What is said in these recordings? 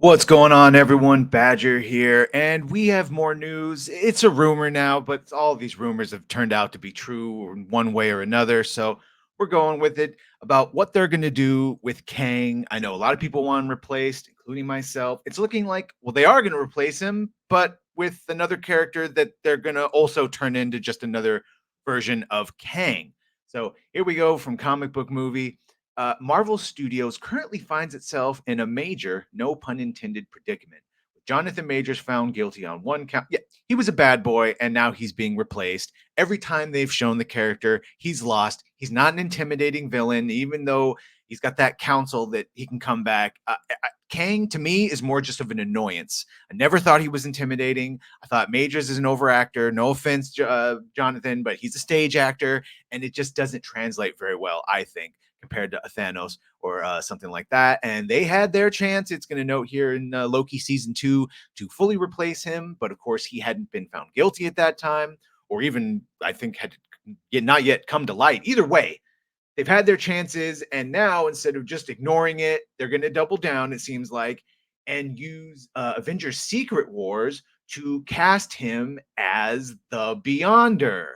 What's going on, everyone? Badger here, and we have more news. It's a rumor now, but all these rumors have turned out to be true in one way or another. So we're going with it about what they're going to do with Kang. I know a lot of people want him replaced, including myself. It's looking like, well, they are going to replace him, but with another character that they're going to also turn into just another version of Kang. So here we go from comic book movie. Marvel Studios currently finds itself in a major, no pun intended, predicament. Jonathan Majors found guilty on one count. Yeah, he was a bad boy, and now he's being replaced. Every time they've shown the character, he's lost. He's not an intimidating villain, even though he's got that counsel that he can come back. Kang, to me, is more just of an annoyance. I never thought he was intimidating. I thought Majors is an overactor. No offense, Jonathan, but he's a stage actor, and it just doesn't translate very well, I think, compared to a Thanos or something like that. And they had their chance. It's going to note here in Loki season 2 to fully replace him, but of course he hadn't been found guilty at that time, or even I think had not yet come to light. Either way, they've had their chances, and now instead of just ignoring it, they're going to double down. It seems like, and use Avengers: Secret Wars to cast him as the Beyonder.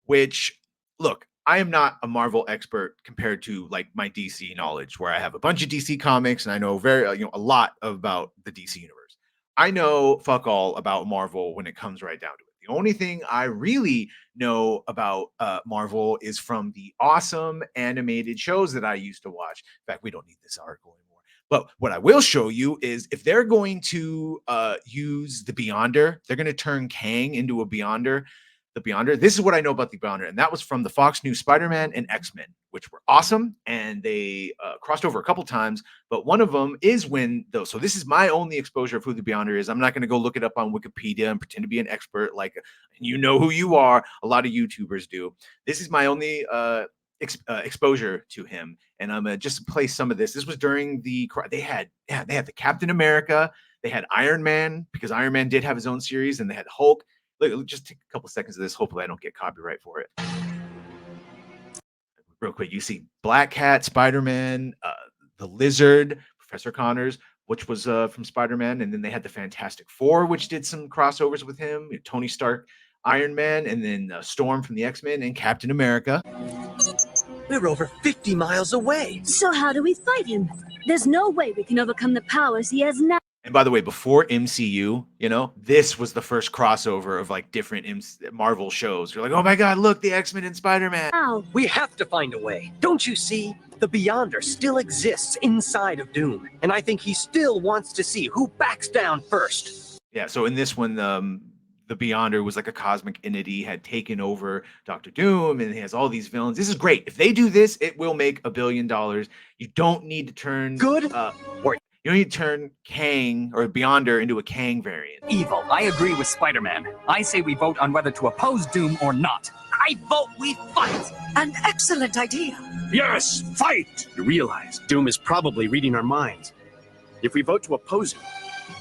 Which, look, I am not a Marvel expert compared to like my DC knowledge, where I have a bunch of DC comics and I know a lot about the DC universe. I know fuck all about Marvel when it comes right down to it. The only thing I really know about Marvel is from the awesome animated shows that I used to watch. In fact, we don't need this article anymore. But what I will show you is if they're going to use the Beyonder, they're going to turn Kang into a Beyonder. The Beyonder. This is what I know about the Beyonder, and that was from the Fox News Spider-Man and X-Men, which were awesome, and they crossed over a couple times. But one of them is when though. So this is my only exposure of who the Beyonder is. I'm not going to go look it up on Wikipedia and pretend to be an expert, like you know who you are. A lot of YouTubers do. This is my only exposure to him, and I'm gonna just play some of this. This was during they had the Captain America, they had Iron Man because Iron Man did have his own series, and they had Hulk. Look, just take a couple seconds of this. Hopefully, I don't get copyright for it. Real quick, you see Black Cat, Spider Man, the Lizard, Professor Connors, which was from Spider Man, and then they had the Fantastic Four, which did some crossovers with him. Tony Stark, Iron Man, and then Storm from the X Men and Captain America. We're over 50 miles away. So how do we fight him? There's no way we can overcome the powers he has now. And by the way, before MCU, this was the first crossover of like different Marvel shows. You're like, oh my God, look, the X-Men and Spider-Man. Ow. We have to find a way. Don't you see? The Beyonder still exists inside of Doom. And I think he still wants to see who backs down first. Yeah, so in this one, the Beyonder was like a cosmic entity, had taken over Doctor Doom, and he has all these villains. This is great. If they do this, it will make $1 billion. You don't need to turn you don't need to turn Kang or Beyonder into a Kang variant. Evil. I agree with Spider-Man. I say we vote on whether to oppose Doom or not. I vote we fight! An excellent idea! Yes, fight! You realize Doom is probably reading our minds. If we vote to oppose him,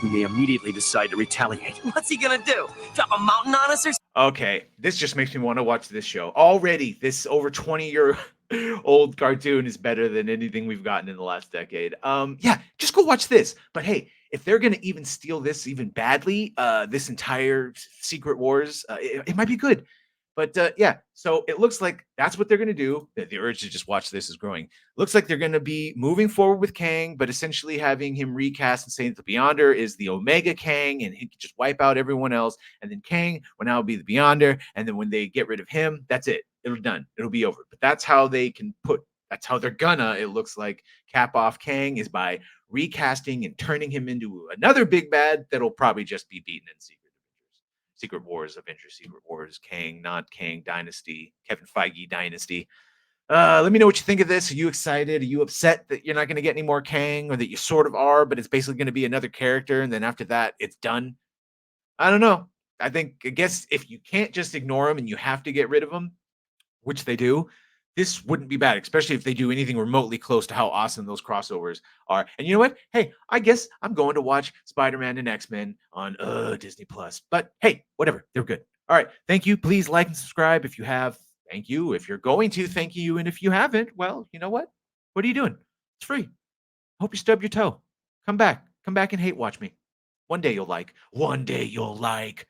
we may immediately decide to retaliate. What's he gonna do? Drop a mountain on us or something? Okay, this just makes me want to watch this show. Already, this over 20-year-old cartoon is better than anything we've gotten in the last decade. Yeah, just go watch this. But hey, if they're gonna even steal this even badly, this entire Secret Wars, it might be good. But yeah, so it looks like that's what they're going to do. The urge to just watch this is growing. Looks like they're going to be moving forward with Kang, but essentially having him recast and saying that the Beyonder is the Omega Kang and he can just wipe out everyone else. And then Kang will now be the Beyonder. And then when they get rid of him, that's it. It'll be done. It'll be over. But that's how that's how they're gonna, it looks like, cap off Kang is by recasting and turning him into another big bad that'll probably just be beaten in Secret Wars, Avengers, Secret Wars, Kang, not Kang Dynasty, Kevin Feige Dynasty. Let me know what you think of this. Are you excited? Are you upset that you're not going to get any more Kang, or that you sort of are, but it's basically going to be another character, and then after that, it's done? I don't know. I guess if you can't just ignore him and you have to get rid of him, which they do, this wouldn't be bad, especially if they do anything remotely close to how awesome those crossovers are. And you know what? Hey, I guess I'm going to watch Spider-Man and X-Men on Disney Plus. But hey, whatever. They're good. All right. Thank you. Please like and subscribe if you have. Thank you. If you're going to, thank you. And if you haven't, well, you know what? What are you doing? It's free. Hope you stub your toe. Come back. Come back and hate watch me. One day you'll like. One day you'll like.